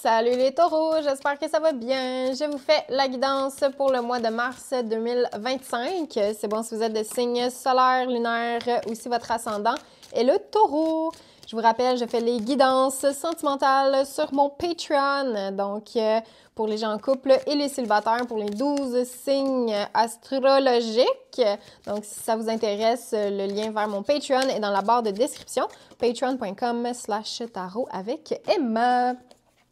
Salut les taureaux, j'espère que ça va bien. Je vous fais la guidance pour le mois de mars 2025. C'est bon si vous êtes de signe solaire, lunaire ou si votre ascendant est le taureau. Je vous rappelle, je fais les guidances sentimentales sur mon Patreon. Donc, pour les gens en couple et les célibataires, pour les 12 signes astrologiques. Donc, si ça vous intéresse, le lien vers mon Patreon est dans la barre de description. patreon.com/tarot avec Emma.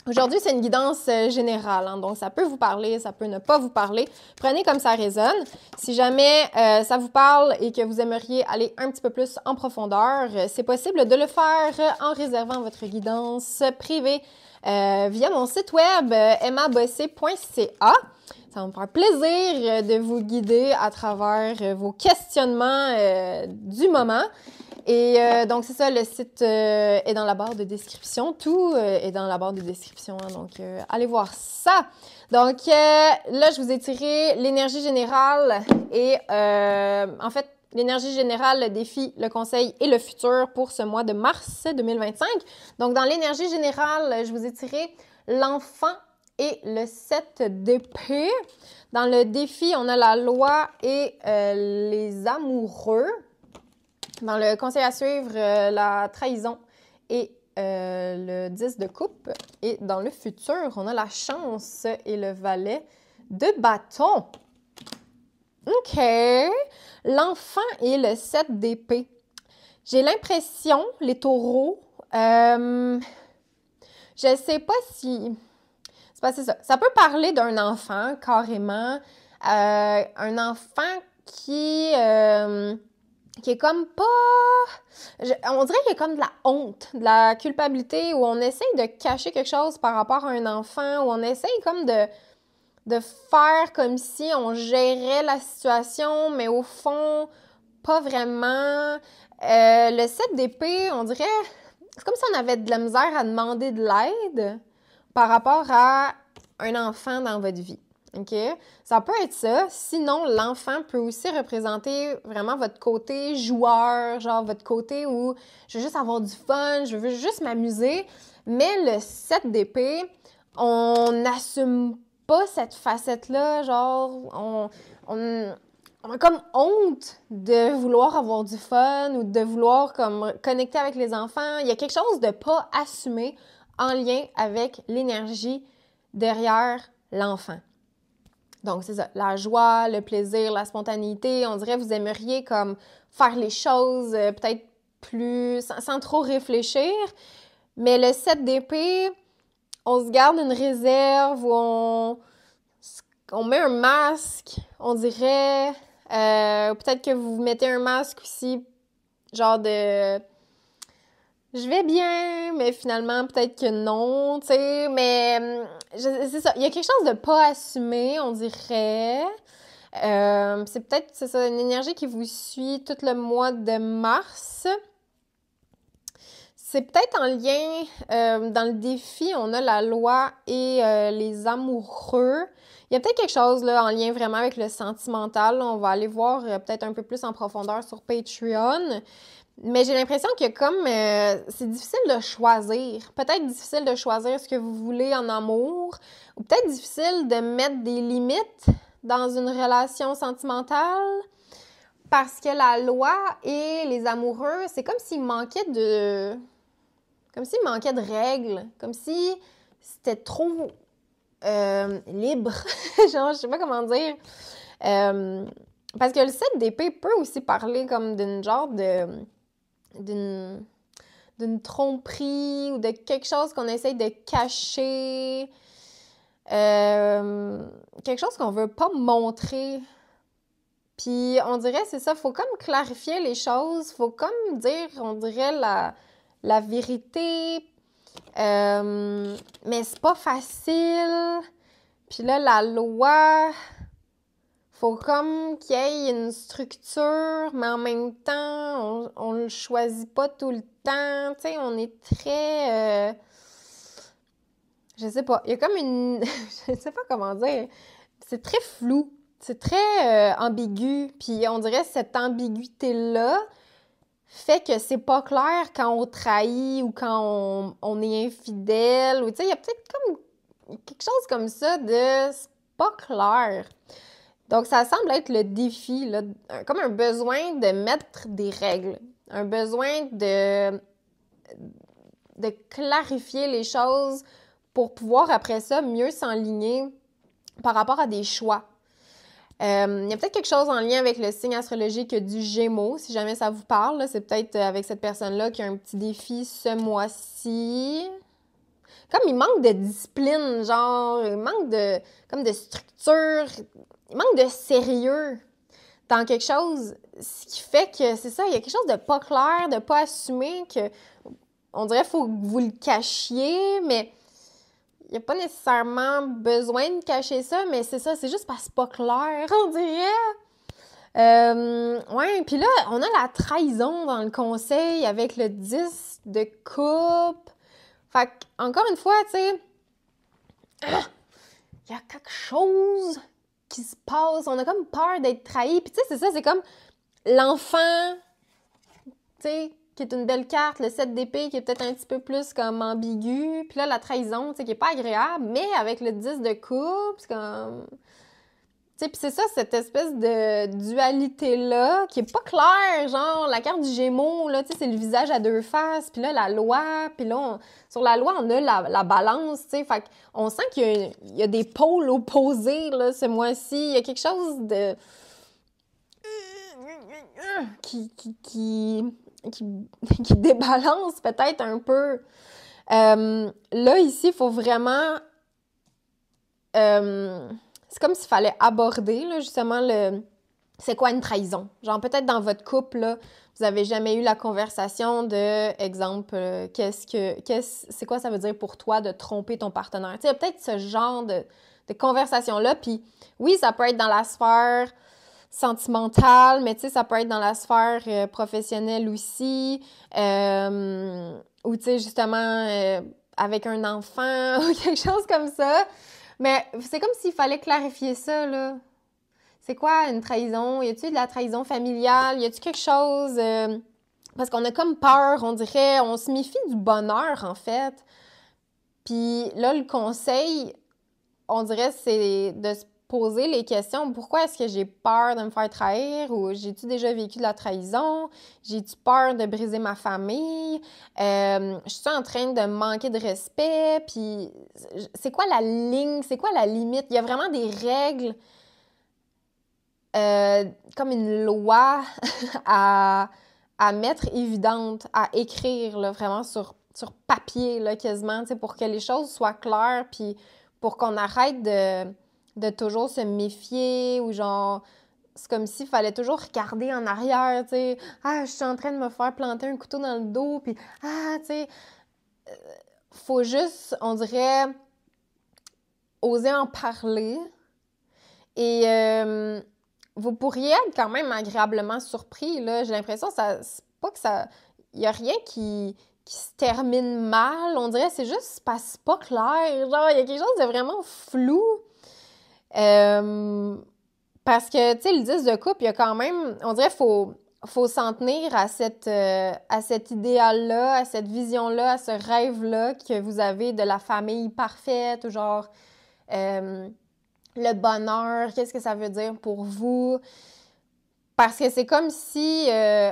Aujourd'hui, c'est une guidance générale, hein, donc ça peut vous parler, ça peut ne pas vous parler. Prenez comme ça résonne. Si jamais ça vous parle et que vous aimeriez aller un petit peu plus en profondeur, c'est possible de le faire en réservant votre guidance privée via mon site web emmabossé.ca. Ça va me faire plaisir de vous guider à travers vos questionnements du moment. Et donc, c'est ça, le site est dans la barre de description. Tout est dans la barre de description, hein, donc allez voir ça. Donc, là, je vous ai tiré l'énergie générale et, en fait, l'énergie générale, le défi, le conseil et le futur pour ce mois de mars 2025. Donc, dans l'énergie générale, je vous ai tiré l'enfant et le 7 d'épée. Dans le défi, on a la loi et les amoureux. Dans le conseil à suivre, la trahison et le 10 de coupe. Et dans le futur, on a la chance et le valet de bâton. OK. L'enfant et le 7 d'épée. J'ai l'impression, les taureaux, je sais pas si... C'est pas ça. Ça peut parler d'un enfant, carrément. Un enfant qui est comme pas... on dirait qu'il y a comme de la honte, de la culpabilité, où on essaye de cacher quelque chose par rapport à un enfant, où on essaye comme de faire comme si on gérait la situation, mais au fond, pas vraiment. Le 7 d'épée, on dirait... C'est comme si on avait de la misère à demander de l'aide par rapport à un enfant dans votre vie. OK? Ça peut être ça. Sinon, l'enfant peut aussi représenter vraiment votre côté joueur, genre votre côté où je veux juste avoir du fun, je veux juste m'amuser. Mais le 7 d'épée, on n'assume pas cette facette-là, genre, on a comme honte de vouloir avoir du fun ou de vouloir comme connecter avec les enfants. Il y a quelque chose de pas assumé en lien avec l'énergie derrière l'enfant. Donc, c'est ça, la joie, le plaisir, la spontanéité. On dirait que vous aimeriez comme faire les choses peut-être plus... sans trop réfléchir. Mais le 7 d'épée, on se garde une réserve où on met un masque, on dirait. Peut-être que vous mettez un masque aussi, genre de... Je vais bien, mais finalement, peut-être que non, tu sais, mais c'est ça. Il y a quelque chose de pas assumé, on dirait. C'est peut-être, c'est ça, une énergie qui vous suit tout le mois de mars. C'est peut-être en lien, dans le défi, on a la loi et les amoureux. Il y a peut-être quelque chose là en lien vraiment avec le sentimental. Là, on va aller voir peut-être un peu plus en profondeur sur Patreon. Mais j'ai l'impression que comme c'est difficile de choisir, peut-être difficile de choisir ce que vous voulez en amour, ou peut-être difficile de mettre des limites dans une relation sentimentale, parce que la loi et les amoureux, c'est comme s'il manquait de règles, comme si c'était trop libre, genre, je sais pas comment dire. Parce que le 7 d'épée peut aussi parler comme d'une genre d'une tromperie ou de quelque chose qu'on essaye de cacher, quelque chose qu'on veut pas montrer. Puis on dirait, c'est ça, faut comme clarifier les choses, faut comme dire, on dirait la vérité, mais c'est pas facile. Puis là, la loi... Faut comme qu'il y ait une structure, mais en même temps, on le choisit pas tout le temps. Tu sais, on est très... je sais pas, il y a comme une... je sais pas comment dire. C'est très flou. C'est très ambigu. Puis on dirait cette ambiguïté-là fait que c'est pas clair quand on trahit ou quand on est infidèle, ou tu sais, il y a peut-être comme quelque chose comme ça de c'est pas clair. Donc, ça semble être le défi, là, comme un besoin de mettre des règles, un besoin de clarifier les choses pour pouvoir, après ça, mieux s'enligner par rapport à des choix. Il y a peut-être quelque chose en lien avec le signe astrologique du Gémeaux, si jamais ça vous parle. C'est peut-être avec cette personne-là qui a un petit défi ce mois-ci. Comme il manque de discipline, genre, il manque comme de structure, il manque de sérieux dans quelque chose, ce qui fait que, c'est ça, il y a quelque chose de pas clair, de pas assumé, que on dirait qu'il faut que vous le cachiez, mais il n'y a pas nécessairement besoin de cacher ça, mais c'est ça, c'est juste parce que c'est pas clair, on dirait. Ouais, puis là, on a la trahison dans le conseil avec le 10 de coupe. Fait encore une fois, tu sais, il y a quelque chose qui se passe. On a comme peur d'être trahi. Puis tu sais, c'est ça, c'est comme l'enfant, tu sais, qui est une belle carte, le 7 d'épée qui est peut-être un petit peu plus comme ambigu. Puis là, la trahison, tu sais, qui est pas agréable, mais avec le 10 de coupe, c'est comme... Tu sais, puis c'est ça, cette espèce de dualité-là qui est pas claire, genre, la carte du Gémeaux, là, tu sais, c'est le visage à deux faces, puis là, la loi, puis là, sur la loi, on a la balance, tu sais, fait qu'on sent qu'il y a des pôles opposés, là, ce mois-ci, il y a quelque chose de... qui débalance peut-être un peu. Là, ici, il faut vraiment... c'est comme s'il fallait aborder, là, justement, c'est quoi une trahison? Genre, peut-être dans votre couple, là, vous avez jamais eu la conversation de, exemple, c'est quoi ça veut dire pour toi de tromper ton partenaire? Tu sais, il y a peut-être ce genre de conversation-là, puis oui, ça peut être dans la sphère sentimentale, mais tu sais, ça peut être dans la sphère professionnelle aussi, ou tu sais, justement, avec un enfant, ou quelque chose comme ça. Mais c'est comme s'il fallait clarifier ça, là. C'est quoi une trahison? Y a-t-il de la trahison familiale? Y a-t-il quelque chose? Parce qu'on a comme peur, on dirait, on se méfie du bonheur, en fait. Puis là, le conseil, on dirait, c'est de se poser les questions. Pourquoi est-ce que j'ai peur de me faire trahir? Ou j'ai-tu déjà vécu de la trahison? J'ai-tu peur de briser ma famille? Je suis en train de manquer de respect? Puis c'est quoi la ligne? C'est quoi la limite? Il y a vraiment des règles, comme une loi à mettre évidente, à écrire là, vraiment sur papier là, quasiment, pour que les choses soient claires, puis pour qu'on arrête de toujours se méfier ou genre, c'est comme s'il fallait toujours regarder en arrière, tu sais. Ah, je suis en train de me faire planter un couteau dans le dos, puis ah, tu sais, faut juste, on dirait, oser en parler. Et vous pourriez être quand même agréablement surpris, là. J'ai l'impression que c'est pas que ça... Il y a rien qui se termine mal. On dirait que c'est juste parce que c'est pas clair. Genre, il y a quelque chose de vraiment flou. Parce que, tu sais, le 10 de coupe, il y a quand même... On dirait qu'il faut s'en tenir à cet idéal-là, à cette vision-là, à ce rêve-là que vous avez de la famille parfaite, ou genre... le bonheur, qu'est-ce que ça veut dire pour vous? Parce que c'est comme si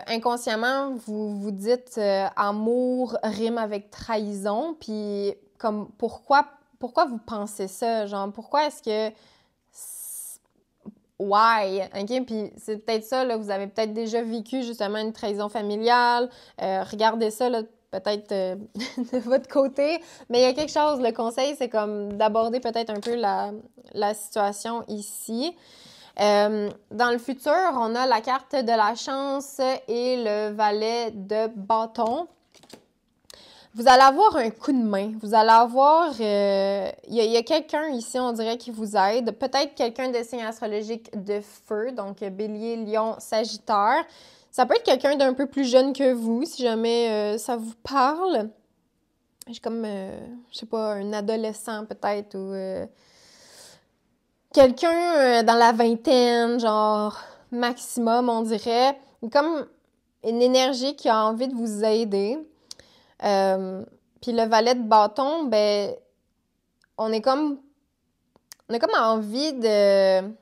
inconsciemment vous vous dites amour rime avec trahison, puis comme pourquoi vous pensez ça? Genre pourquoi est-ce que why? OK? Puis c'est peut-être ça, là, vous avez peut-être déjà vécu justement une trahison familiale. Regardez ça, là, peut-être de votre côté. Mais il y a quelque chose, le conseil, c'est comme d'aborder peut-être un peu la situation ici. Dans le futur, on a la carte de la chance et le valet de bâton. Vous allez avoir un coup de main. Vous allez avoir... Il y a quelqu'un ici, on dirait, qui vous aide. Peut-être quelqu'un de signe astrologique de feu, donc Bélier, Lion, Sagittaire. Ça peut être quelqu'un d'un peu plus jeune que vous, si jamais ça vous parle. J'ai comme, je sais pas, un adolescent peut-être, ou quelqu'un dans la vingtaine, genre maximum, on dirait. Comme une énergie qui a envie de vous aider. Puis le valet de bâton, ben, on a comme envie d'être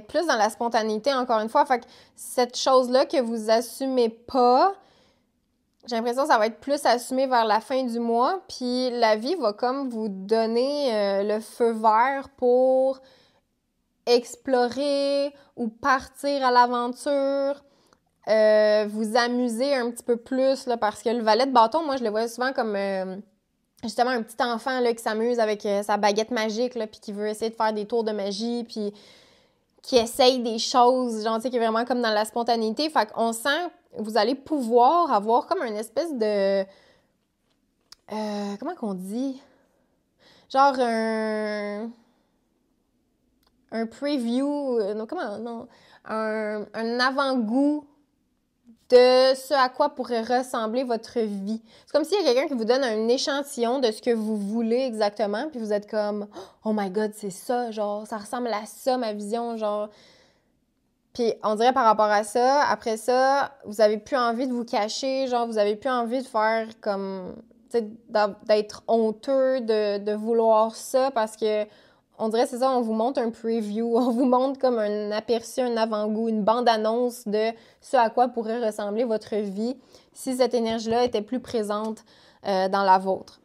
plus dans la spontanéité, encore une fois. Fait que cette chose-là que vous assumez pas, j'ai l'impression que ça va être plus assumé vers la fin du mois, puis la vie va comme vous donner le feu vert pour explorer ou partir à l'aventure, vous amuser un petit peu plus, là, parce que le valet de bâton, moi, je le vois souvent comme justement un petit enfant là, qui s'amuse avec sa baguette magique, là, puis qui veut essayer de faire des tours de magie, puis qui essaye des choses, genre, tu sais, qui est vraiment comme dans la spontanéité. Fait qu'on sent que vous allez pouvoir avoir comme une espèce de... comment qu'on dit? Genre un preview, non, comment, non, un avant-goût de ce à quoi pourrait ressembler votre vie. C'est comme s'il y a quelqu'un qui vous donne un échantillon de ce que vous voulez exactement, puis vous êtes comme « Oh my God, c'est ça, genre, ça ressemble à ça, ma vision, genre... » Puis on dirait par rapport à ça, après ça, vous avez plus envie de vous cacher, genre, vous avez plus envie de faire comme... tu sais, d'être honteux de vouloir ça, parce que on dirait, c'est ça, on vous montre un preview, on vous montre comme un aperçu, un avant-goût, une bande-annonce de ce à quoi pourrait ressembler votre vie si cette énergie-là était plus présente dans la vôtre.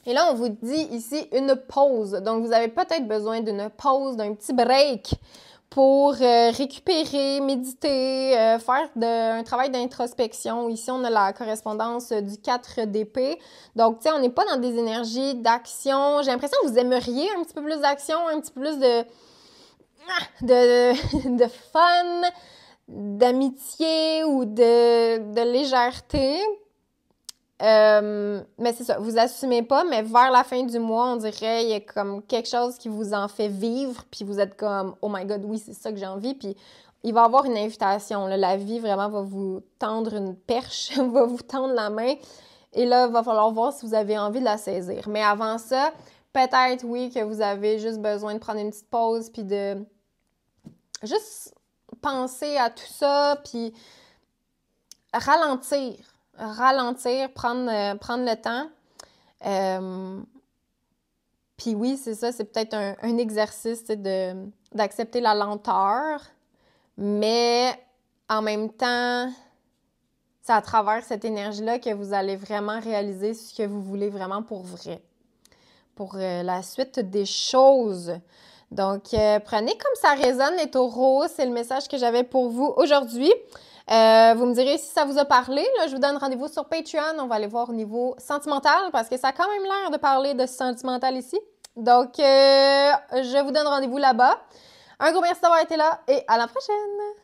Et là, on vous dit ici une pause. Donc, vous avez peut-être besoin d'une pause, d'un petit break pour récupérer, méditer, faire un travail d'introspection. Ici, on a la correspondance du 4 d'épée. Donc, tu sais, on n'est pas dans des énergies d'action. J'ai l'impression que vous aimeriez un petit peu plus d'action, un petit peu plus de fun, d'amitié ou de légèreté. Mais c'est ça, vous assumez pas, mais vers la fin du mois, on dirait il y a comme quelque chose qui vous en fait vivre, puis vous êtes comme « Oh my God, oui, c'est ça que j'ai envie », puis il va y avoir une invitation, là. La vie vraiment va vous tendre une perche, va vous tendre la main, et là, il va falloir voir si vous avez envie de la saisir. Mais avant ça, peut-être, oui, que vous avez juste besoin de prendre une petite pause, puis de juste penser à tout ça, puis ralentir, prendre le temps. Puis oui, c'est ça, c'est peut-être un exercice d'accepter la lenteur, mais en même temps, c'est à travers cette énergie-là que vous allez vraiment réaliser ce que vous voulez vraiment pour vrai, pour la suite des choses. Donc, prenez comme ça résonne, les taureaux. C'est le message que j'avais pour vous aujourd'hui. Vous me direz si ça vous a parlé. Là, je vous donne rendez-vous sur Patreon. On va aller voir au niveau sentimental parce que ça a quand même l'air de parler de sentimental ici. Donc, je vous donne rendez-vous là-bas. Un gros merci d'avoir été là et à la prochaine!